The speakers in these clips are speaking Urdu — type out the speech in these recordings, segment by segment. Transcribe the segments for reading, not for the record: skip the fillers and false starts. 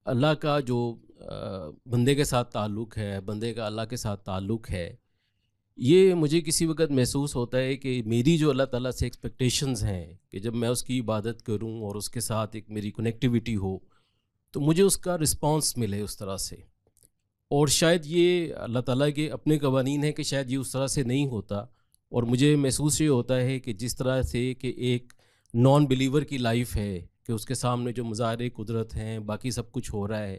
اللہ کا جو بندے کے ساتھ تعلق ہے، بندے کا اللہ کے ساتھ تعلق ہے، یہ مجھے کسی وقت محسوس ہوتا ہے کہ میری جو اللہ تعالیٰ سے ایکسپیکٹیشنز ہیں کہ جب میں اس کی عبادت کروں اور اس کے ساتھ ایک میری کنیکٹیویٹی ہو تو مجھے اس کا رسپانس ملے اس طرح سے۔ اور شاید یہ اللہ تعالیٰ کے اپنے قوانین ہیں کہ شاید یہ اس طرح سے نہیں ہوتا، اور مجھے محسوس یہ ہوتا ہے کہ جس طرح سے کہ ایک نان بلیور کی لائف ہے کہ اس کے سامنے جو مظاہرے قدرت ہیں، باقی سب کچھ ہو رہا ہے،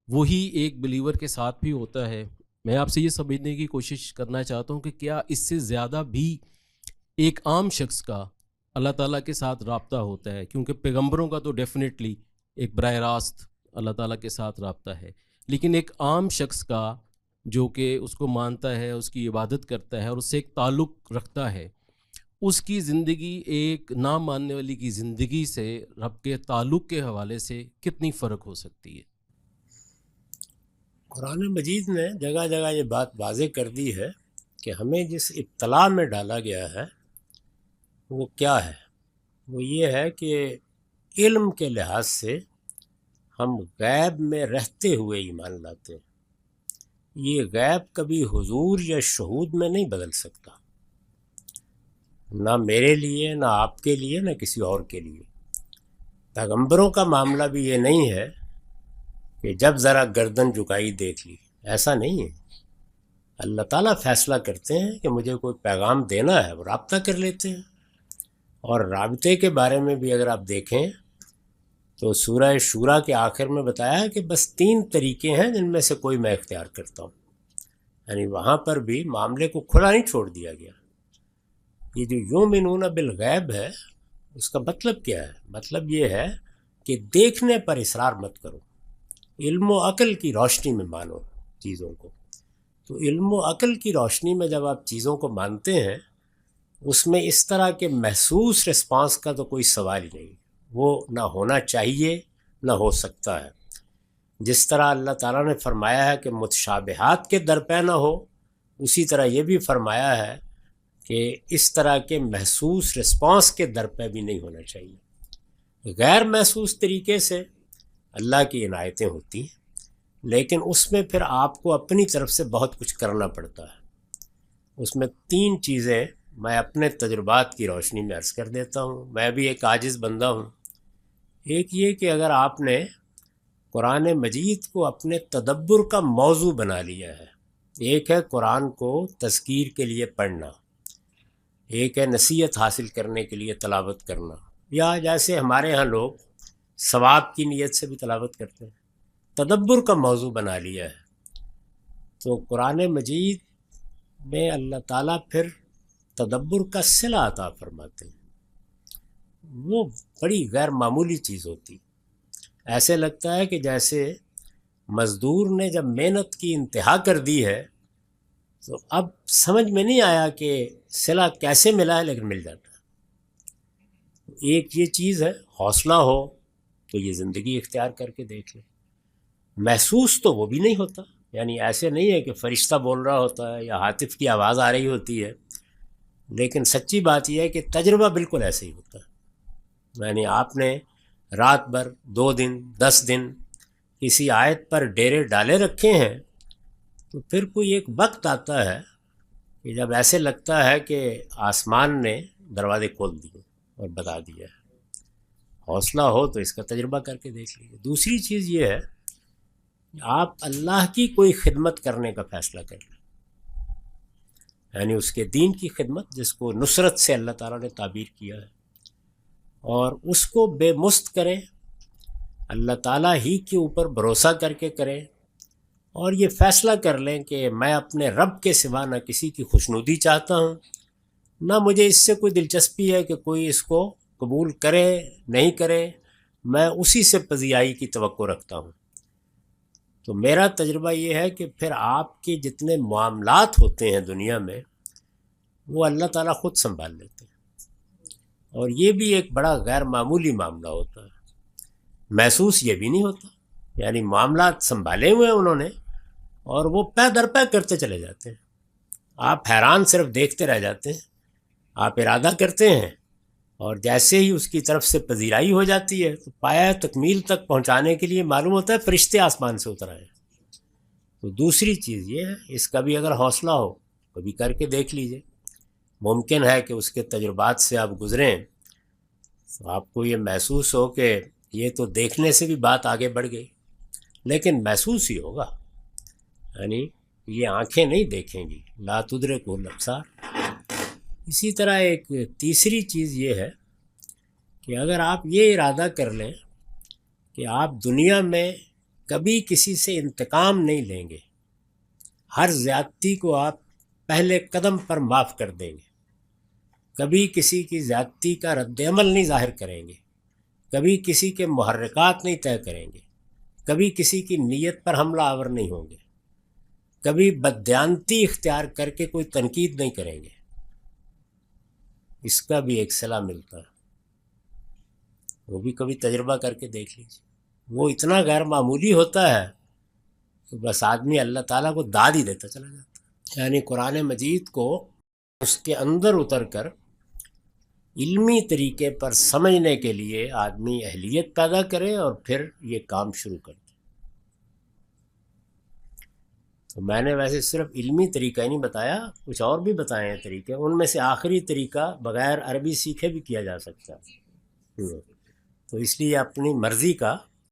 وہی ایک بلیور کے ساتھ بھی ہوتا ہے۔ میں آپ سے یہ سمجھنے کی کوشش کرنا چاہتا ہوں کہ کیا اس سے زیادہ بھی ایک عام شخص کا اللہ تعالیٰ کے ساتھ رابطہ ہوتا ہے؟ کیونکہ پیغمبروں کا تو ڈیفینیٹلی ایک براہ راست اللہ تعالیٰ کے ساتھ رابطہ ہے، لیکن ایک عام شخص کا جو کہ اس کو مانتا ہے، اس کی عبادت کرتا ہے اور اس سے ایک تعلق رکھتا ہے، اس کی زندگی ایک نہ ماننے والی کی زندگی سے رب کے تعلق کے حوالے سے کتنی فرق ہو سکتی ہے؟ قرآن مجید نے جگہ جگہ یہ بات واضح کر دی ہے کہ ہمیں جس ابتلا میں ڈالا گیا ہے وہ کیا ہے۔ وہ یہ ہے کہ علم کے لحاظ سے ہم غیب میں رہتے ہوئے ایمان لاتے ہیں۔ یہ غیب کبھی حضور یا شہود میں نہیں بدل سکتا، نہ میرے لیے، نہ آپ کے لیے، نہ کسی اور کے لیے۔ پیغمبروں کا معاملہ بھی یہ نہیں ہے کہ جب ذرا گردن جھکائی دیکھ لی، ایسا نہیں ہے۔ اللہ تعالیٰ فیصلہ کرتے ہیں کہ مجھے کوئی پیغام دینا ہے، وہ رابطہ کر لیتے ہیں۔ اور رابطے کے بارے میں بھی اگر آپ دیکھیں تو سورہ شورا کے آخر میں بتایا ہے کہ بس 3 طریقے ہیں جن میں سے کوئی میں اختیار کرتا ہوں، یعنی وہاں پر بھی معاملے کو کھلا نہیں چھوڑ دیا گیا۔ یہ جو یؤمنون بالغیب ہے، اس کا مطلب کیا ہے؟ مطلب یہ ہے کہ دیکھنے پر اصرار مت کرو، علم و عقل کی روشنی میں مانو چیزوں کو۔ تو علم و عقل کی روشنی میں جب آپ چیزوں کو مانتے ہیں، اس میں اس طرح کے محسوس رسپانس کا تو کوئی سوال ہی نہیں، وہ نہ ہونا چاہیے نہ ہو سکتا ہے۔ جس طرح اللہ تعالیٰ نے فرمایا ہے کہ متشابہات کے درپے نہ ہو، اسی طرح یہ بھی فرمایا ہے کہ اس طرح کے محسوس رسپانس کے درپے بھی نہیں ہونا چاہیے۔ غیر محسوس طریقے سے اللہ کی عنایتیں ہوتی ہیں، لیکن اس میں پھر آپ کو اپنی طرف سے بہت کچھ کرنا پڑتا ہے۔ اس میں 3 چیزیں میں اپنے تجربات کی روشنی میں عرض کر دیتا ہوں۔ میں بھی ایک عاجز بندہ ہوں۔ ایک یہ کہ اگر آپ نے قرآن مجید کو اپنے تدبر کا موضوع بنا لیا ہے، ایک ہے قرآن کو تذکیر کے لیے پڑھنا، ایک ہے نصیحت حاصل کرنے کے لیے تلاوت کرنا، یا جیسے ہمارے ہاں لوگ ثواب کی نیت سے بھی تلاوت کرتے ہیں، تدبر کا موضوع بنا لیا ہے، تو قرآن مجید میں اللہ تعالیٰ پھر تدبر کا صلہ عطا فرماتے ہیں۔ وہ بڑی غیر معمولی چیز ہوتی، ایسے لگتا ہے کہ جیسے مزدور نے جب محنت کی انتہا کر دی ہے تو اب سمجھ میں نہیں آیا کہ صلہ کیسے ملا ہے، لیکن مل جاتا ہے۔ ایک یہ چیز ہے، حوصلہ ہو تو یہ زندگی اختیار کر کے دیکھ لیں۔ محسوس تو وہ بھی نہیں ہوتا، یعنی ایسے نہیں ہے کہ فرشتہ بول رہا ہوتا ہے یا ہاتف کی آواز آ رہی ہوتی ہے، لیکن سچی بات یہ ہے کہ تجربہ بالکل ایسے ہی ہوتا ہے۔ یعنی آپ نے رات بھر 2 دن 10 دن کسی آیت پر ڈیرے ڈالے رکھے ہیں، تو پھر کوئی ایک وقت آتا ہے کہ جب ایسے لگتا ہے کہ آسمان نے دروازے کھول دیے اور بتا دیا ہے۔ حوصلہ ہو تو اس کا تجربہ کر کے دیکھ لیجیے۔ دوسری چیز یہ ہے کہ آپ اللہ کی کوئی خدمت کرنے کا فیصلہ کر لیں، یعنی اس کے دین کی خدمت، جس کو نصرت سے اللہ تعالیٰ نے تعبیر کیا ہے، اور اس کو بے مست کریں، اللہ تعالیٰ ہی کے اوپر بھروسہ کر کے کریں، اور یہ فیصلہ کر لیں کہ میں اپنے رب کے سوا نہ کسی کی خوشنودی چاہتا ہوں، نہ مجھے اس سے کوئی دلچسپی ہے کہ کوئی اس کو قبول کرے نہیں کرے، میں اسی سے پذیرائی کی توقع رکھتا ہوں۔ تو میرا تجربہ یہ ہے کہ پھر آپ کے جتنے معاملات ہوتے ہیں دنیا میں، وہ اللہ تعالیٰ خود سنبھال لیتے ہیں، اور یہ بھی ایک بڑا غیر معمولی معاملہ ہوتا ہے۔ محسوس یہ بھی نہیں ہوتا، یعنی معاملات سنبھالے ہوئے ہیں انہوں نے، اور وہ پے در پے کرتے چلے جاتے ہیں۔ آپ حیران صرف دیکھتے رہ جاتے ہیں۔ آپ ارادہ کرتے ہیں اور جیسے ہی اس کی طرف سے پذیرائی ہو جاتی ہے تو پایہ تکمیل تک پہنچانے کے لیے معلوم ہوتا ہے فرشتے آسمان سے اتر آئے. تو دوسری چیز یہ ہے، اس کا بھی اگر حوصلہ ہو کبھی کر کے دیکھ لیجئے. ممکن ہے کہ اس کے تجربات سے آپ گزریں تو آپ کو یہ محسوس ہو کہ یہ تو دیکھنے سے بھی بات آگے بڑھ گئی، لیکن محسوس ہی ہوگا. یعنی یہ آنکھیں نہیں دیکھیں گی، لا تدرکہ الابصار. اسی طرح ایک تیسری چیز یہ ہے کہ اگر آپ یہ ارادہ کر لیں کہ آپ دنیا میں کبھی کسی سے انتقام نہیں لیں گے، ہر زیادتی کو آپ پہلے قدم پر معاف کر دیں گے، کبھی کسی کی زیادتی کا رد عمل نہیں ظاہر کریں گے، کبھی کسی کے محرکات نہیں طے کریں گے، کبھی کسی کی نیت پر حملہ آور نہیں ہوں گے، کبھی بددیانتی اختیار کر کے کوئی تنقید نہیں کریں گے، اس کا بھی ایک صلہ ملتا ہے. وہ بھی کبھی تجربہ کر کے دیکھ لیجیے. وہ اتنا غیر معمولی ہوتا ہے کہ بس آدمی اللہ تعالیٰ کو داد ہی دیتا چلا جاتا ہے. یعنی قرآن مجید کو اس کے اندر اتر کر علمی طریقے پر سمجھنے کے لیے آدمی اہلیت پیدا کرے اور پھر یہ کام شروع کر دے. تو میں نے ویسے صرف علمی طریقہ ہی نہیں بتایا، کچھ اور بھی بتائے ہیں طریقے. ان میں سے آخری طریقہ بغیر عربی سیکھے بھی کیا جا سکتا ہے. تو اس لیے اپنی مرضی کا